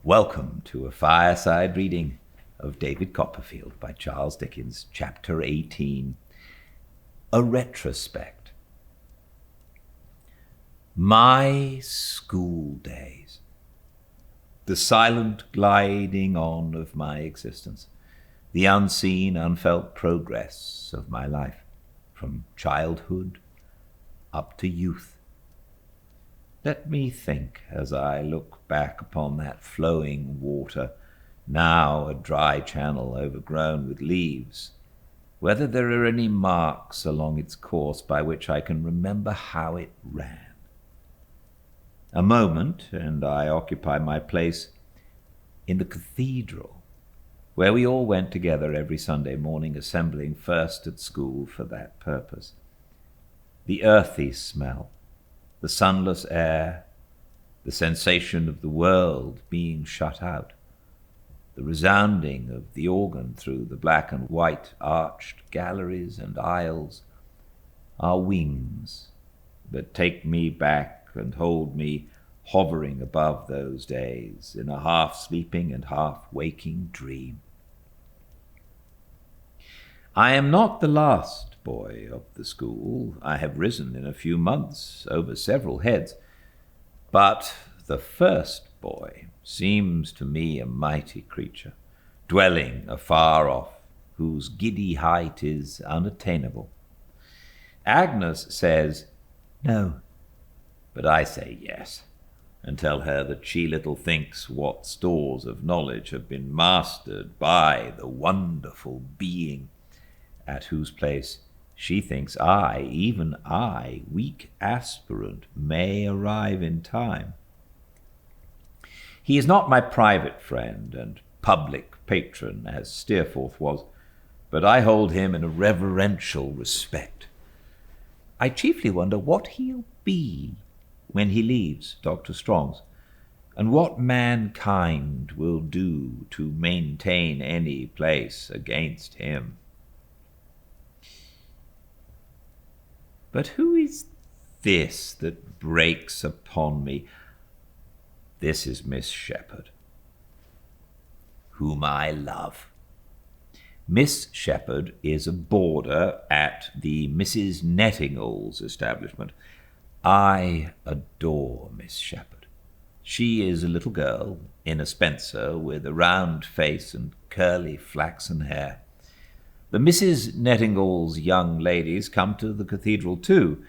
Welcome to a Fireside Reading of David Copperfield by Charles Dickens, Chapter 18, A Retrospect. My school days, the silent gliding on of my existence, the unseen, unfelt progress of my life, from childhood up to youth. Let me think as I look back upon that flowing water, now a dry channel overgrown with leaves, whether there are any marks along its course by which I can remember how it ran. A moment, and I occupy my place in the cathedral, where we all went together every Sunday morning, assembling first at school for that purpose. The earthy smell, the sunless air, the sensation of the world being shut out, the resounding of the organ through the black and white arched galleries and aisles, are wings that take me back and hold me hovering above those days in a half-sleeping and half-waking dream. I am not the last boy of the school. I have risen in a few months over several heads, but the first boy seems to me a mighty creature, dwelling afar off, whose giddy height is unattainable. Agnes says no, but I say yes, and tell her that she little thinks what stores of knowledge have been mastered by the wonderful being at whose place she thinks I, even I, weak aspirant, may arrive in time. He is not my private friend and public patron, as Steerforth was, but I hold him in a reverential respect. I chiefly wonder what he'll be when he leaves Dr. Strong's, and what mankind will do to maintain any place against him. But who is this that breaks upon me? This is Miss Shepherd, whom I love. Miss Shepherd is a boarder at the Mrs. Nettingall's establishment. I adore Miss Shepherd. She is a little girl in a spencer with a round face and curly flaxen hair. The Mrs. Nettingall's young ladies come to the cathedral too.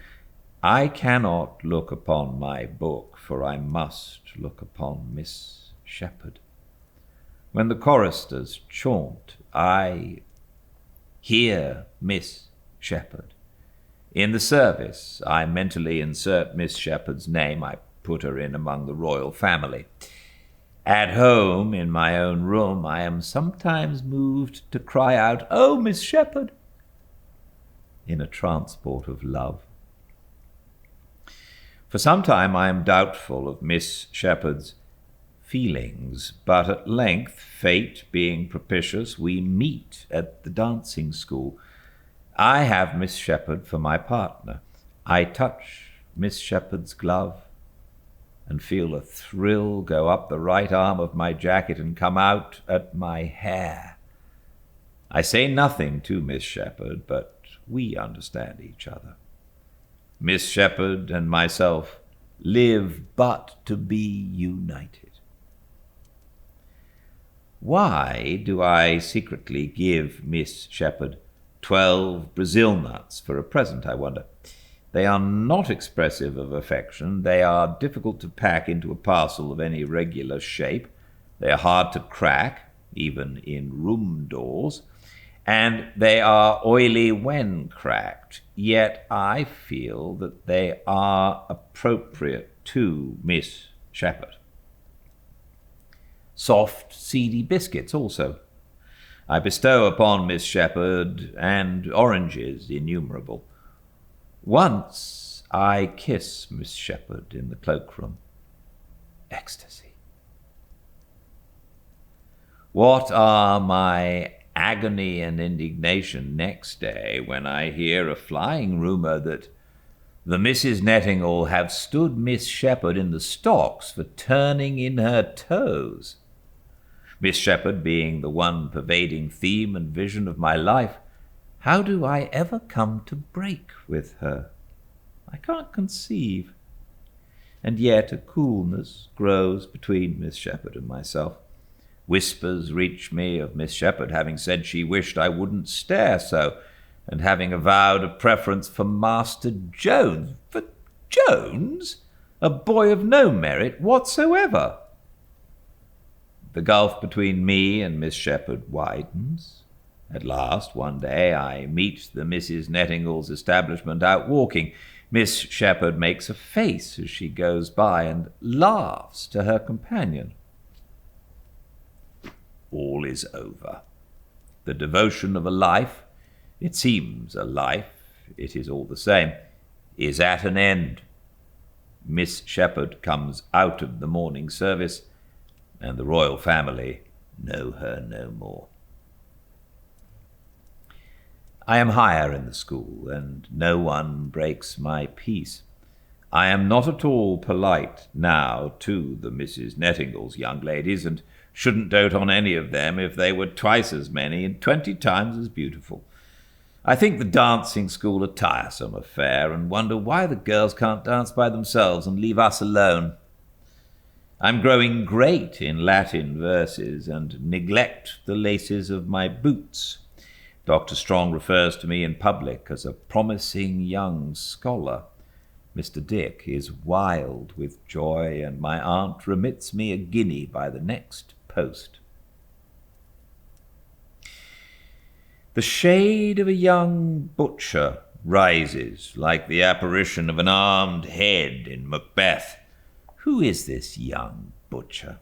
I cannot look upon my book, for I must look upon Miss Shepherd. When the choristers chaunt, I hear Miss Shepherd. In the service, I mentally insert Miss Shepherd's name. I put her in among the royal family. At home, in my own room, I am sometimes moved to cry out, "Oh, Miss Shepherd!" in a transport of love. For some time I am doubtful of Miss Shepherd's feelings, but at length, fate being propitious, we meet at the dancing school. I have Miss Shepherd for my partner. I touch Miss Shepherd's glove and feel a thrill go up the right arm of my jacket and come out at my hair. I say nothing to Miss Shepherd, but we understand each other. Miss Shepherd and myself live but to be united. Why do I secretly give Miss Shepherd 12 Brazil nuts for a present, I wonder? They are not expressive of affection. They are difficult to pack into a parcel of any regular shape. They are hard to crack, even in room doors, and they are oily when cracked. Yet I feel that they are appropriate to Miss Shepherd. Soft, seedy biscuits also I bestow upon Miss Shepherd, and oranges innumerable. Once I kiss Miss Shepherd in the cloakroom. Ecstasy. What are my agony and indignation next day when I hear a flying rumour that the Mrs. Nettingall have stood Miss Shepherd in the stocks for turning in her toes? Miss Shepherd being the one pervading theme and vision of my life, how do I ever come to break with her? I can't conceive. And yet a coolness grows between Miss Shepherd and myself. Whispers reach me of Miss Shepherd having said she wished I wouldn't stare so, and having avowed a preference for Master Jones. For Jones? A boy of no merit whatsoever. The gulf between me and Miss Shepherd widens. At last, one day, I meet the Mrs. Nettingall's establishment out walking. Miss Shepherd makes a face as she goes by and laughs to her companion. All is over. The devotion of a life, it seems a life, it is all the same, is at an end. Miss Shepherd comes out of the morning service, and the royal family know her no more. I am higher in the school, and no one breaks my peace. I am not at all polite now to the Mrs. Nettingall's young ladies, and shouldn't dote on any of them if they were twice as many and 20 times as beautiful. I think the dancing school a tiresome affair, and wonder why the girls can't dance by themselves and leave us alone. I'm growing great in Latin verses, and neglect the laces of my boots. Dr. Strong refers to me in public as a promising young scholar. Mr. Dick is wild with joy, and my aunt remits me a guinea by the next post. The shade of a young butcher rises like the apparition of an armed head in Macbeth. Who is this young butcher?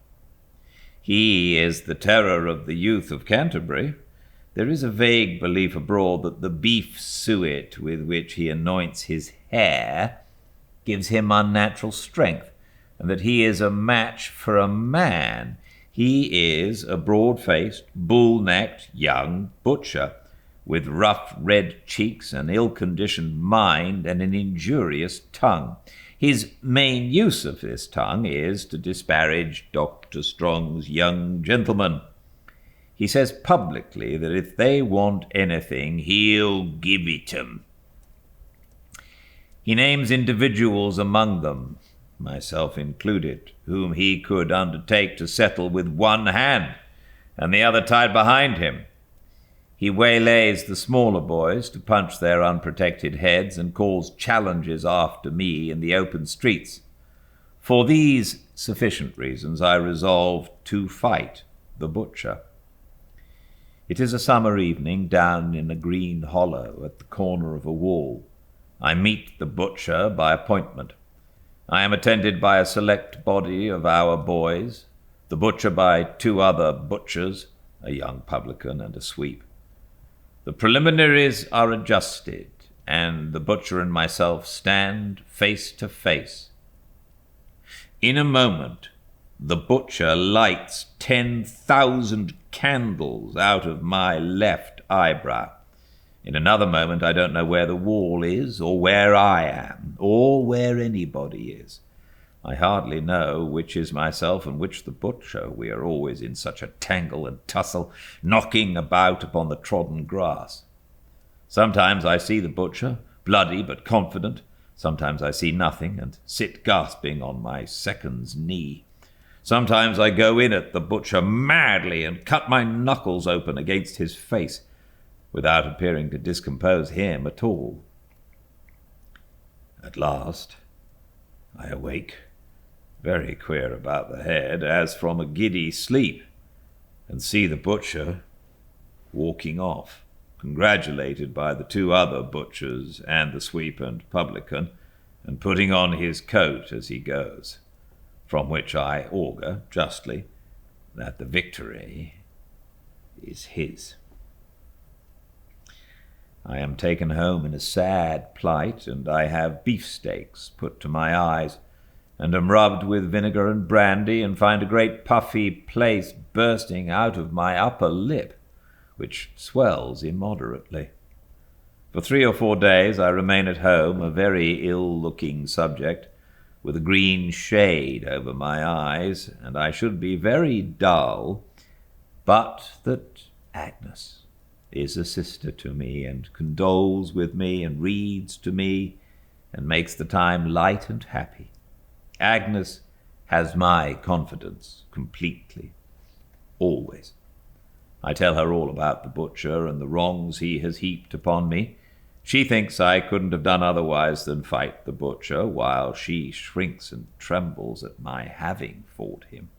He is the terror of the youth of Canterbury. There is a vague belief abroad that the beef suet with which he anoints his hair gives him unnatural strength, and that he is a match for a man. He is a broad-faced, bull-necked young butcher, with rough red cheeks, an ill-conditioned mind, and an injurious tongue. His main use of this tongue is to disparage Dr. Strong's young gentlemen. He says publicly that if they want anything, he'll give it 'em. He names individuals among them, myself included, whom he could undertake to settle with one hand, and the other tied behind him. He waylays the smaller boys to punch their unprotected heads, and calls challenges after me in the open streets. For these sufficient reasons I resolved to fight the butcher. It is a summer evening down in a green hollow at the corner of a wall. I meet the butcher by appointment. I am attended by a select body of our boys, the butcher by 2 other butchers, a young publican and a sweep. The preliminaries are adjusted, and the butcher and myself stand face to face. In a moment, the butcher lights 10,000 candles out of my left eyebrow. In another moment, I don't know where the wall is, or where I am, or where anybody is. I hardly know which is myself and which the butcher. We are always in such a tangle and tussle, knocking about upon the trodden grass. Sometimes I see the butcher, bloody but confident. Sometimes I see nothing, and sit gasping on my second's knee. Sometimes I go in at the butcher madly and cut my knuckles open against his face, without appearing to discompose him at all. At last I awake, very queer about the head, as from a giddy sleep, and see the butcher walking off, congratulated by the 2 other butchers and the sweep and publican, and putting on his coat as he goes, from which I augur, justly, that the victory is his. I am taken home in a sad plight, and I have beefsteaks put to my eyes, and am rubbed with vinegar and brandy, and find a great puffy place bursting out of my upper lip, which swells immoderately. For 3 or 4 days I remain at home, a very ill-looking subject, with a green shade over my eyes, and I should be very dull but that Agnes is a sister to me, and condoles with me, and reads to me, and makes the time light and happy. Agnes has my confidence completely, always. I tell her all about the butcher and the wrongs he has heaped upon me. She thinks I couldn't have done otherwise than fight the butcher, while she shrinks and trembles at my having fought him.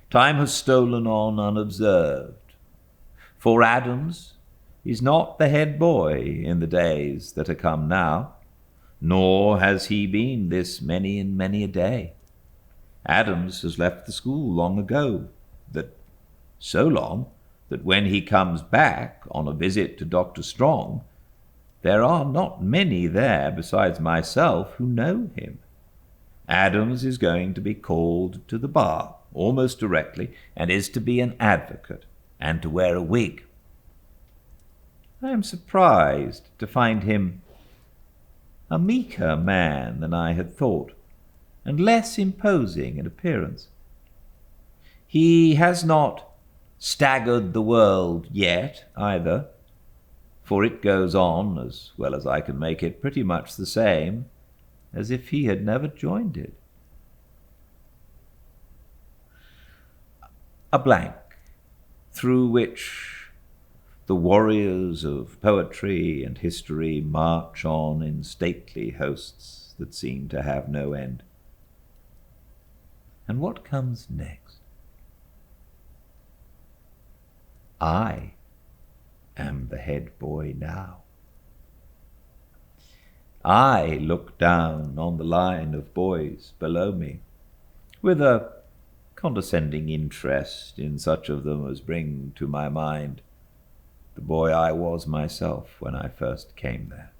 Time has stolen on unobserved, for Adams is not the head boy in the days that are come now, nor has he been this many and many a day. Adams has left the school long ago, so long that when he comes back on a visit to Dr. Strong, there are not many there besides myself who know him. Adams is going to be called to the bar almost directly, and is to be an advocate, and to wear a wig. I am surprised to find him a meeker man than I had thought, and less imposing in appearance. He has not staggered the world yet, either, for it goes on, as well as I can make it, pretty much the same as if he had never joined it. A blank through which the warriors of poetry and history march on in stately hosts that seem to have no end. And what comes next? I am the head boy now. I look down on the line of boys below me, with a condescending interest in such of them as bring to my mind the boy I was myself when I first came there.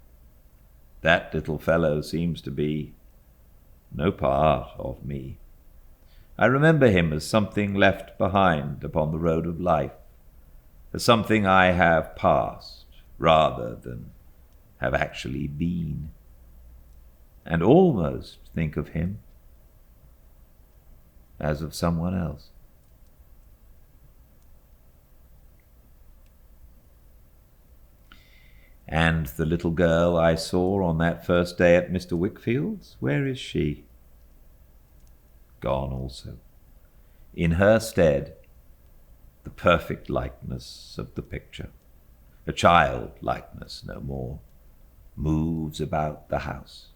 That little fellow seems to be no part of me. I remember him as something left behind upon the road of life, as something I have passed rather than have actually been, and almost think of him as of someone else. And the little girl I saw on that first day at Mr. Wickfield's, where is she? Gone also. In her stead, the perfect likeness of the picture, a child likeness no more, moves about the house,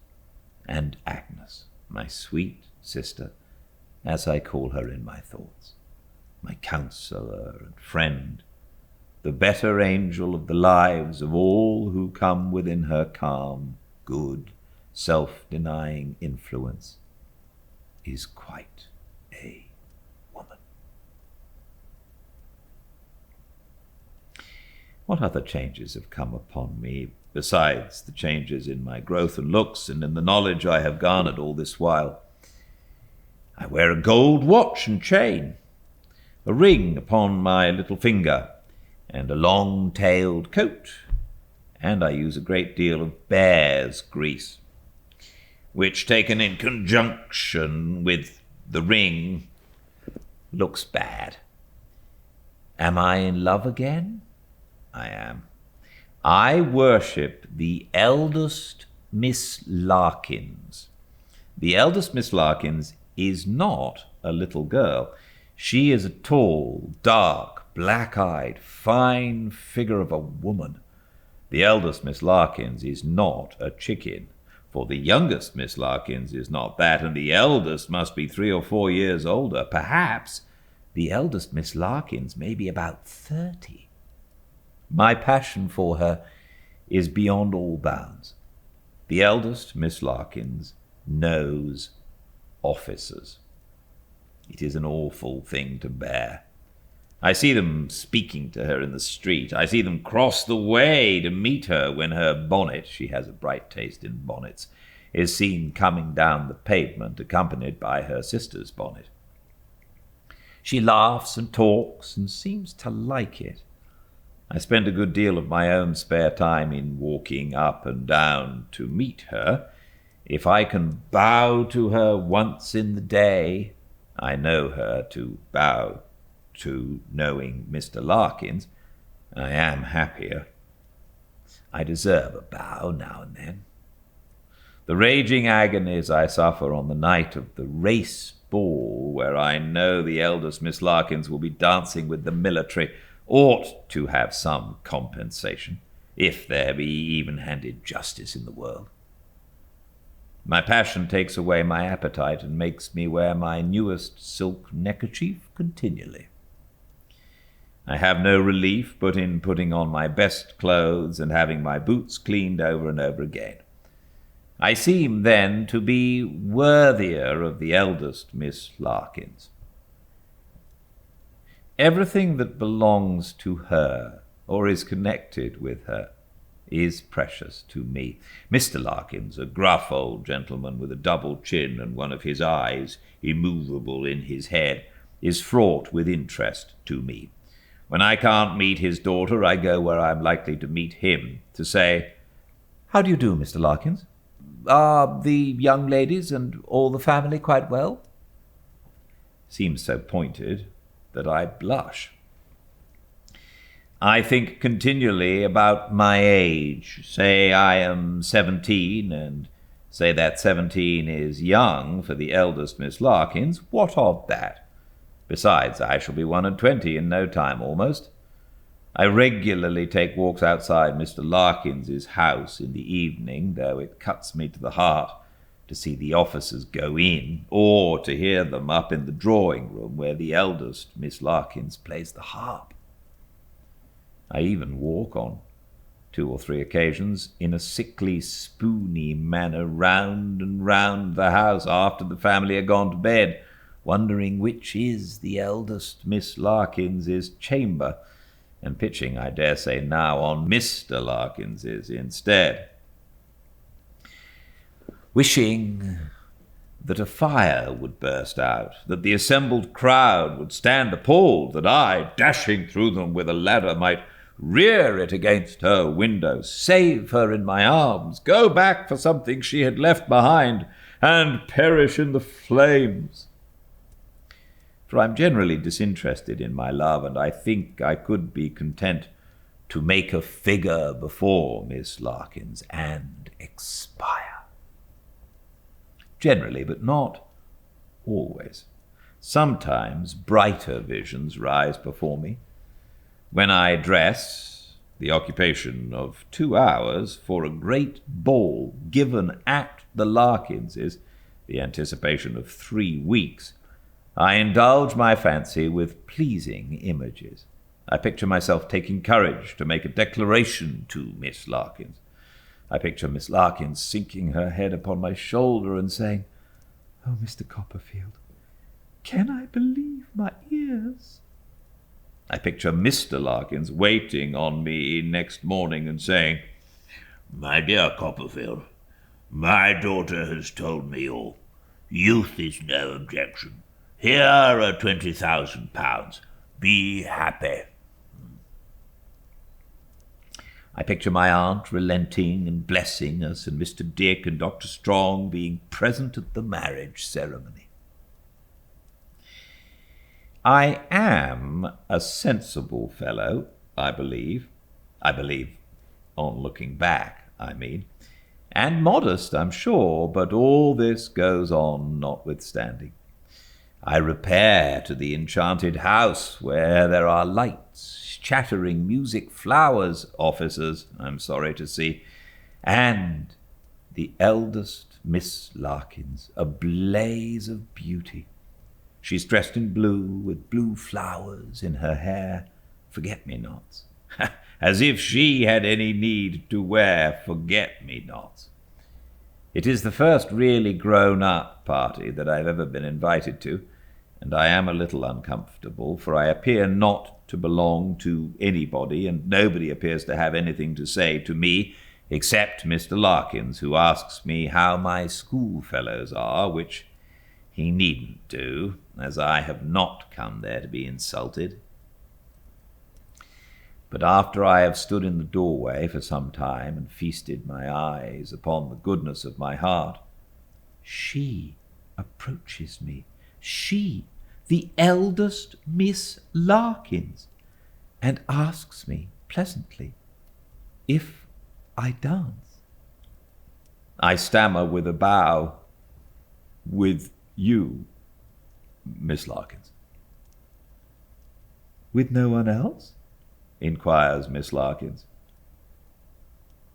and Agnes, my sweet sister, as I call her in my thoughts, my counsellor and friend, the better angel of the lives of all who come within her calm, good, self-denying influence, is quite a woman. What other changes have come upon me, besides the changes in my growth and looks, and in the knowledge I have garnered all this while? I wear a gold watch and chain, a ring upon my little finger, and a long-tailed coat, and I use a great deal of bear's grease, which, taken in conjunction with the ring, looks bad. Am I in love again? I am. I worship the eldest Miss Larkins. The eldest Miss Larkins is not a little girl. She is a tall, dark, black-eyed, fine figure of a woman. The eldest Miss Larkins is not a chicken, for the youngest Miss Larkins is not that, and the eldest must be 3 or 4 years older. Perhaps the eldest Miss Larkins may be about 30. My passion for her is beyond all bounds. The eldest Miss Larkins knows officers. It is an awful thing to bear. I see them speaking to her in the street. I see them cross the way to meet her when her bonnet — she has a bright taste in bonnets — is seen coming down the pavement, accompanied by her sister's bonnet. She laughs and talks and seems to like it. I spend a good deal of my own spare time in walking up and down to meet her. If I can bow to her once in the day, I know her to bow to knowing Mr. Larkins, I am happier. I deserve a bow now and then. The raging agonies I suffer on the night of the race ball, where I know the eldest Miss Larkins will be dancing with the military, ought to have some compensation, if there be even-handed justice in the world. My passion takes away my appetite and makes me wear my newest silk neckerchief continually. I have no relief but in putting on my best clothes and having my boots cleaned over and over again. I seem, then, to be worthier of the eldest Miss Larkins. Everything that belongs to her, or is connected with her, is precious to me. Mr. Larkins, a gruff old gentleman with a double chin and one of his eyes immovable in his head, is fraught with interest to me. When I can't meet his daughter, I go where I am likely to meet him, to say, "How do you do, Mr. Larkins? Are the young ladies and all the family quite well?" Seems so pointed that I blush. I think continually about my age. Say I am 17, and say that 17 is young for the eldest Miss Larkins. What of that? Besides, I shall be 21 in no time almost. I regularly take walks outside Mr. Larkins's house in the evening, though it cuts me to the heart to see the officers go in, or to hear them up in the drawing-room where the eldest Miss Larkins plays the harp. I even walk on 2 or 3 occasions in a sickly, spoony manner round and round the house after the family are gone to bed, wondering which is the eldest Miss Larkins's chamber, and pitching, I dare say, now on Mr. Larkins's instead. Wishing that a fire would burst out, that the assembled crowd would stand appalled, that I, dashing through them with a ladder, might rear it against her window, save her in my arms, go back for something she had left behind, and perish in the flames. For I am generally disinterested in my love, and I think I could be content to make a figure before Miss Larkins and expire. Generally, but not always. Sometimes brighter visions rise before me. When I dress, the occupation of 2 hours for a great ball given at the Larkinses, the anticipation of 3 weeks, I indulge my fancy with pleasing images. I picture myself taking courage to make a declaration to Miss Larkins. I picture Miss Larkins sinking her head upon my shoulder and saying, "Oh, Mr. Copperfield, can I believe my ears?" I picture Mr. Larkins waiting on me next morning and saying, "My dear Copperfield, my daughter has told me all. Youth is no objection. Here are £20,000. Be happy." I picture my aunt relenting and blessing us, and Mr. Dick and Dr. Strong being present at the marriage ceremony. I am a sensible fellow, I believe, on looking back, I mean, and modest, I'm sure, but all this goes on notwithstanding. I repair to the enchanted house where there are lights, chattering music, flowers, officers, I'm sorry to see, and the eldest Miss Larkins, a blaze of beauty. She's dressed in blue, with blue flowers in her hair, forget-me-nots, as if she had any need to wear forget-me-nots. It is the first really grown-up party that I've ever been invited to, and I am a little uncomfortable, for I appear not to belong to anybody, and nobody appears to have anything to say to me, except Mr. Larkins, who asks me how my schoolfellows are, which he needn't do, as I have not come there to be insulted. But after I have stood in the doorway for some time and feasted my eyes upon the goodness of my heart, she approaches me. She, the eldest Miss Larkins, and asks me pleasantly if I dance. I stammer with a bow, "With you, Miss Larkins." "With no one else?" inquires Miss Larkins.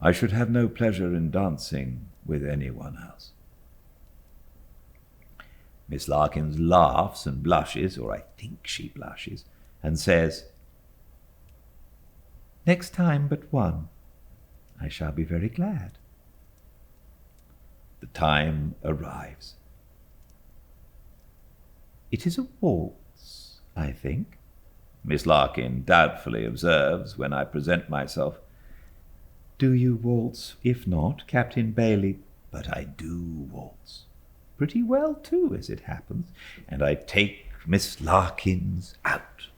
"I should have no pleasure in dancing with anyone else." Miss Larkins laughs and blushes, or I think she blushes, and says, "Next time but one, I shall be very glad." The time arrives. "It is a waltz, I think," Miss Larkin doubtfully observes when I present myself. "Do you waltz? If not, Captain Bailey—" But I do waltz. Pretty well, too, as it happens, and I take Miss Larkins out.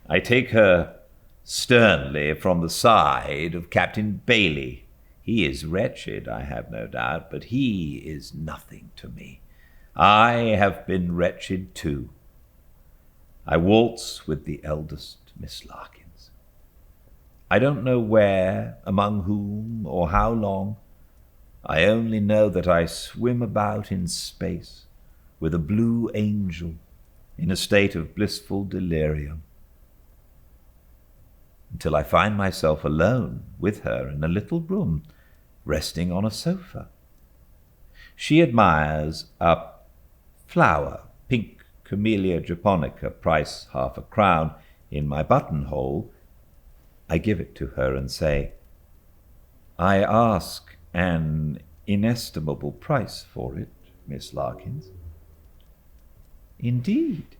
I take her sternly from the side of Captain Bailey. He is wretched, I have no doubt, but he is nothing to me. I have been wretched too. I waltz with the eldest Miss Larkins. I don't know where, among whom, or how long. I only know that I swim about in space with a blue angel in a state of blissful delirium, until I find myself alone with her in a little room, resting on a sofa. She admires a flower, pink Camellia japonica, price £half-a-crown, in my buttonhole. I give it to her and say, "I ask an inestimable price for it, Miss Larkins." "Indeed?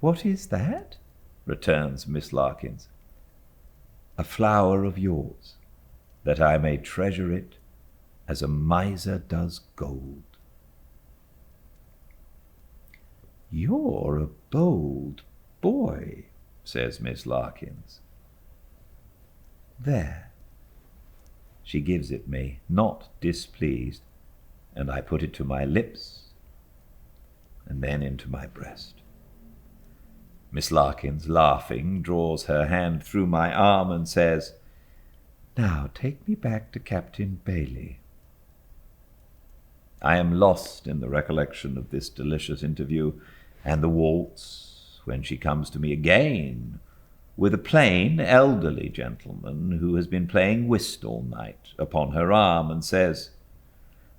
What is that?" returns Miss Larkins. "A flower of yours, that I may treasure it as a miser does gold." "You're a bold boy," says Miss Larkins. "There." She gives it me, not displeased, and I put it to my lips and then into my breast. Miss Larkins, laughing, draws her hand through my arm and says, "Now take me back to Captain Bailey." I am lost in the recollection of this delicious interview and the waltz when she comes to me again with a plain, elderly gentleman who has been playing whist all night upon her arm, and says,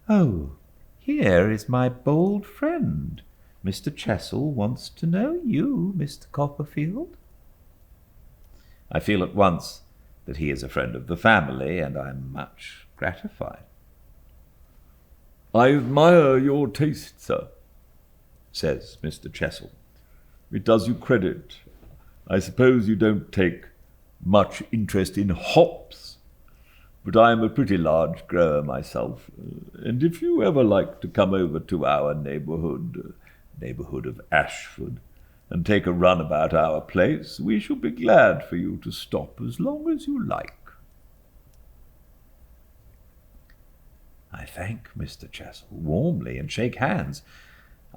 "Oh, here is my bold friend. Mr. Chessel wants to know you, Mr. Copperfield." I feel at once that he is a friend of the family, and I am much gratified. "I admire your taste, sir," says Mr. Chessel. "It does you credit. I suppose you don't take much interest in hops, but I am a pretty large grower myself, and if you ever like to come over to our neighbourhood of Ashford, and take a run about our place, we shall be glad for you to stop as long as you like." I thank Mr. Chessel warmly and shake hands.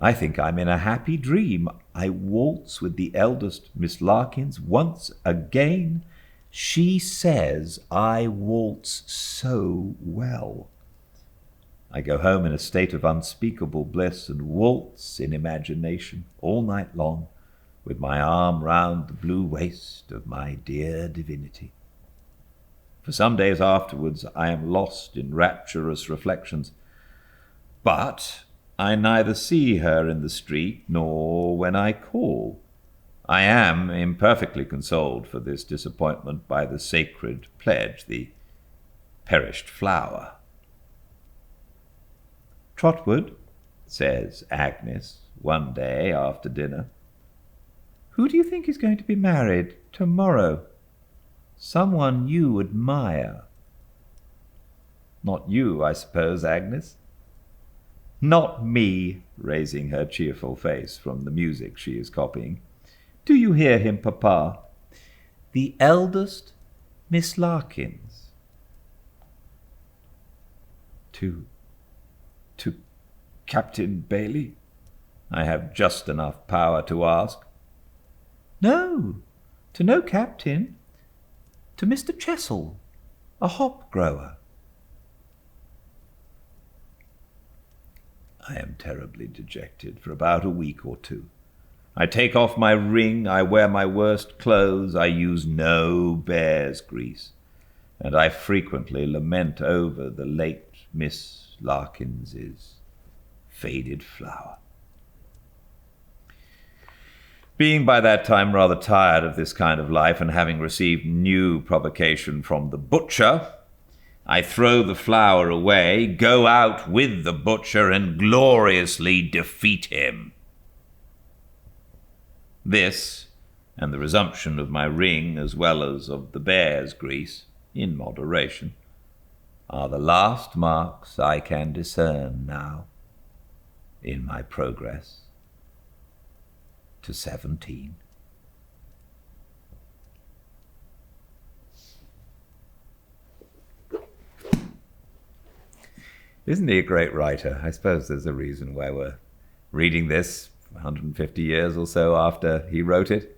I think I'm in a happy dream. I waltz with the eldest Miss Larkins once again. She says I waltz so well. I go home in a state of unspeakable bliss and waltz in imagination all night long with my arm round the blue waist of my dear divinity. For some days afterwards I am lost in rapturous reflections, but I neither see her in the street nor when I call. I am imperfectly consoled for this disappointment by the sacred pledge, the perished flower. "Trotwood," says Agnes one day after dinner, "who do you think is going to be married tomorrow? Someone you admire." "Not you, I suppose, Agnes?" "Not me," raising her cheerful face from the music she is copying. "Do you hear him, Papa? The eldest Miss Larkins." To Captain Bailey?" I have just enough power to ask. No, to no captain. To Mr. Chessel, a hop grower. I am terribly dejected for about a week or two. I take off my ring, I wear my worst clothes, I use no bear's grease, and I frequently lament over the late Miss Larkins's faded flower. Being by that time rather tired of this kind of life, and having received new provocation from the butcher, I throw the flower away, go out with the butcher, and gloriously defeat him. This, and the resumption of my ring as well as of the bear's grease, in moderation, are the last marks I can discern now in my progress to 17. Isn't he a great writer? I suppose there's a reason why we're reading this 150 years or so after he wrote it.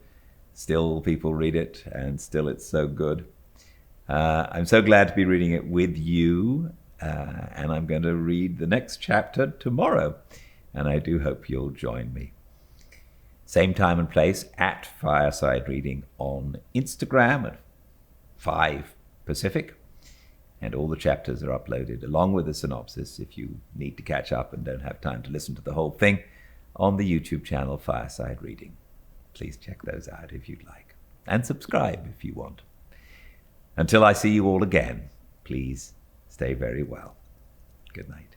Still people read it, and still it's so good. I'm so glad to be reading it with you, and I'm going to read the next chapter tomorrow, and I do hope you'll join me. Same time and place at Fireside Reading on Instagram at 5 Pacific. And all the chapters are uploaded along with a synopsis if you need to catch up and don't have time to listen to the whole thing on the YouTube channel Fireside Reading. Please check those out if you'd like. And subscribe if you want. Until I see you all again, please stay very well. Good night.